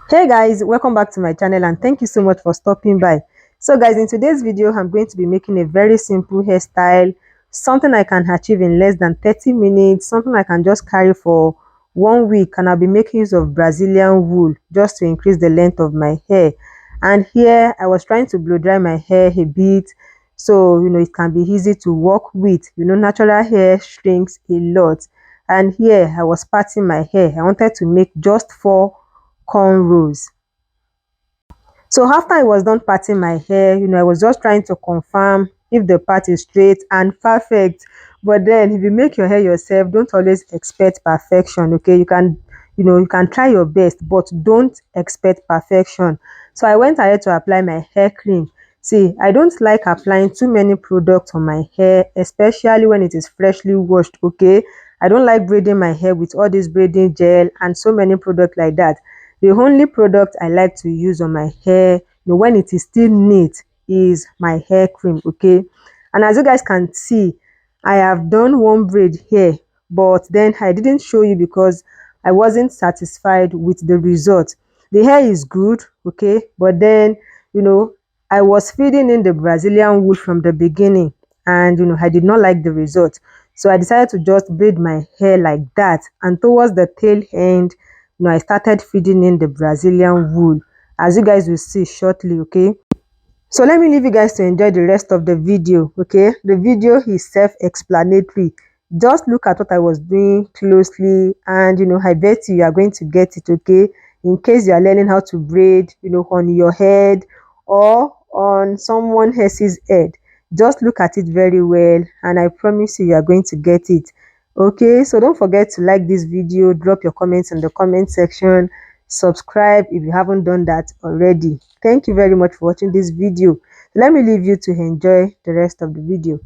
Hey guys, welcome back to my channel and thank you so much for stopping by. So guys, in today's video I'm going to be making a very simple hairstyle, something I can achieve in less than 30 minutes, something I can just carry for 1 week, and I'll be making use of Brazilian wool just to increase the length of my hair. And here I was trying to blow dry my hair a bit, so it can be easy to work with. Natural hair shrinks a lot, and here I was parting my hair. I wanted to make just 4 cornrows. So after I was done parting my hair, I was just trying to confirm if the part is straight and perfect. But then if you make your hair yourself, don't always expect perfection. Okay, you can try your best, but don't expect perfection. So I went ahead to apply my hair cream. See, I don't like applying too many products on my hair, especially when it is freshly washed. Okay, I don't like braiding my hair with all this braiding gel and so many products like that. The only product I like to use on my hair, when it is still neat, is my hair cream. Okay, and as you guys can see, I have done one braid here, but then I didn't show you because I wasn't satisfied with the result. The hair is good, okay, but then I was feeding in the Brazilian wool from the beginning, and I did not like the result. So I decided to just braid my hair like that, and towards the tail end, I started feeding in the Brazilian wool, as you guys will see shortly. Okay, so let me leave you guys to enjoy the rest of the video. Okay, the video is self-explanatory. Just look at what I was doing closely, and I bet you are going to get it. Okay, in case you are learning how to braid on your head or on someone else's head, just look at it very well, and I promise you are going to get it. Okay, so don't forget to like this video, drop your comments in the comment section, subscribe if you haven't done that already. Thank you very much for watching this video. Let me leave you to enjoy the rest of the video.